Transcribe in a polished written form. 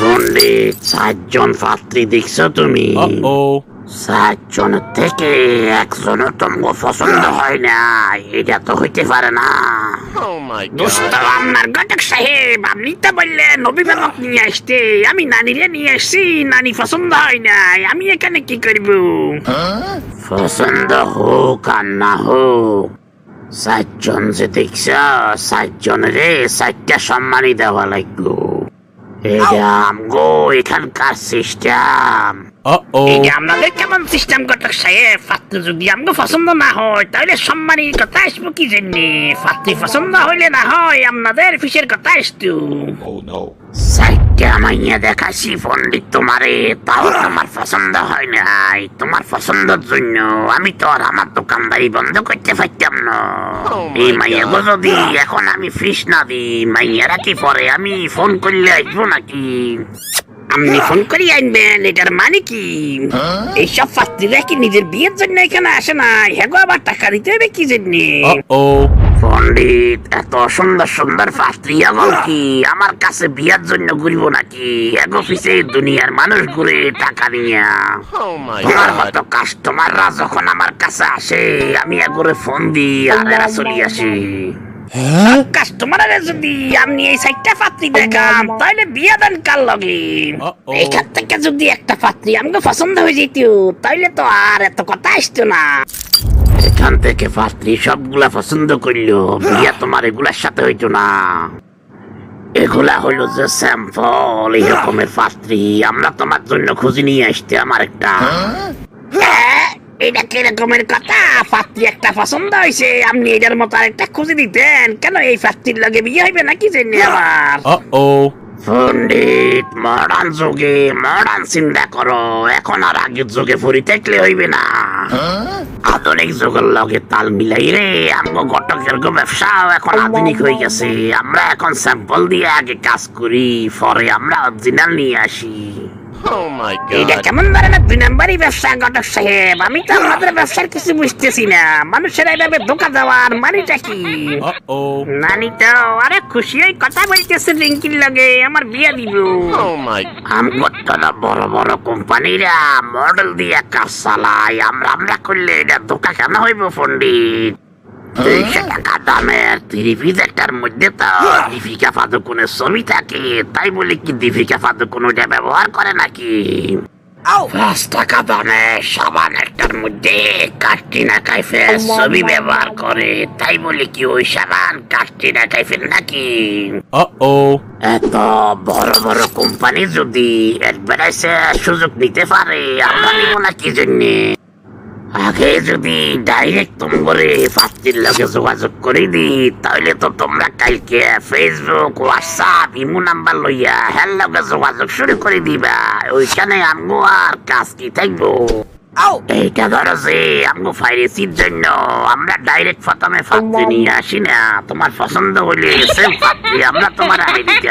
পণ্ডিত, 4জন পাত্রী দেখছো তুমি? Uh-oh. 4জনের থেকে একজনও তোমার পছন্দ হয় না, এটা তো হইতে পারে না। Oh my দোস্ত god. আমার ঘটক সাহেব, আপনি তো বললেন অভিভাবক নিয়ে আসতে, আমি নানিরে নিয়ে আসছি, নানি পছন্দ হয় না, আমি এখানে কি করব? পছন্দ হোক আর না হোক, 4জন যে দেখছ, 4জনের 4টা সম্মানই দেওয়া লাগবে। এটা আমগো এখানকার সিস্টেম। Uh-oh. এই যে আপনাদের কেমন সিস্টেম ঘটক সাহেব, পাত্র যদি আমগো পছন্দ না হয় তাহলে সম্মানের কথা আসবো কি জন্য? পাত্রী পছন্দ হইলে না হয় আপনাদের ফিসের কথা আসতো। Oh no. 4টা মাইয়া দেখাছি পণ্ডিত তোমারে, তাও তোমার পছন্দ হয় নাই। তোমার পছন্দের জন্য আমি তো আর আমার দোকানদারি বন্ধ করতে পারতাম না। Oh my এই মাইয়া God. যদি এখন আমি ফিস না দিই, মাইয়ারা কি পরে আমি ফোন করলে আসবো নাকি? আপনি ফোন করি আনবেন, এটার মানে কি? এইসব পাত্রীরা কি নিজের বিয়ের জন্য এখানে আসে না? হেগো আবার টাকা দিতে হবে কি জন্য? Uh-oh. পণ্ডিত, এত সুন্দর সুন্দর পাত্রী এবং কি আমার কাছে বিয়ের জন্য ঘুরবো নাকি? এগো পিছে দুনিয়ার মানুষ ঘুরে টাকা নিয়া। Oh my তোমার god. মতো কাস্টমাররা যখন আমার কাছে আসে, আমি এগোরে ফোন দিই আর এরা চলে আসি। কাস্টমারের যদি আপনি এই 4টা পাত্রী দেখান, তাহলে বিয়ে দেন কার লগে? Uh-oh. এখান থেকে যদি একটা পাত্রী আমাকে পছন্দ হয়ে যেত, তাইলে তো আর এত কথা আসতো না। এখান থেকে পাত্রী সবগুলা পছন্দ করলো, বিয়ে তোমার এগুলার সাথে হইতো না। এগুলা হলো যে স্যাম্পল, এই রকমের পাত্রী আমরা তোমার জন্য খুঁজে নিয়ে আসতে আমার একটা। এটা কি রকমের কথা? পাত্রী একটা পছন্দ হয়েছে, আপনি এটার মতো আরেকটা খুঁজে দিতেন কেন? এই পাত্রীর লগে বিয়ে হইবে নাকি জেনে আবার? Uh-oh. পণ্ডিত, মডার্ন যুগে মডার্ন চিন্তা করো, এখন আর আগের যুগে পড়ি থাকলে হইবে না। আধুনিক যুগের লগে তাল মিলাই রে, আমগো ঘটকের ব্যবসাও এখন আধুনিক হয়ে গেছে। আমরা এখন স্যাম্পল দিয়ে আগে কাজ করি, পরে আমরা অরিজিনাল নিয়ে আসি। Oh my এটা god. কেমন ধরনের 2 নম্বরই ব্যবসা ঘটক সাহেব? আমি তো আমাদের ব্যবসার কিছু বুঝতেছি না। মানুষের এইভাবে ধোকা দেওয়ার মানেটা কি? Uh-oh. নানি তো আরে খুশি হয়ে কথা বলতেছে রিঙ্কির লগে আমার বিয়ে দিব। Oh my. আমগোটা বড় বড় কোম্পানিরা মডেল দিয়ে কাজ চালায়, আমরা করলে এটা ধোকা কেন হইব পণ্ডিত? 200 টাকা দামের 3 পিস একটার মধ্যে তো দীপিকা পাদুকোনের ছবি থাকে, তাই বলে কি দীপিকা পাদুকোন ওটা ব্যবহার করে নাকি? 5 টাকা দামের সাবান একটার মধ্যে ক্যাটরিনা কাইফের ছবি ব্যবহার করে, তাই বলে কি ওই সাবান ক্যাটরিনা কাইফের নাকি? Uh-oh. এত বড় বড় কোম্পানি যদি একবার এসে সুযোগ নিতে পারে, আমরা নিব না কি জন্যে? আগে যদি ডাইরেক্ট তোমারে পাত্রীর লগে যোগাযোগ করে দিই, তাহলে তো তোমরা কালকে ফেসবুক, হোয়াটসঅ্যাপ, ইমো নাম্বার লইয়া হের লগে যোগাযোগ শুরু করে দিবা। ওইখানে আমগো আর কাজ কি থাকবো? এইটা ধরো যে আমগো ফাইরেসির জন্য আমরা ডাইরেক্ট প্রথমে পাত্রী নিয়ে আসি না, তোমার পছন্দ হইলে সেম পাত্রী আমরা তোমার আগে দিতে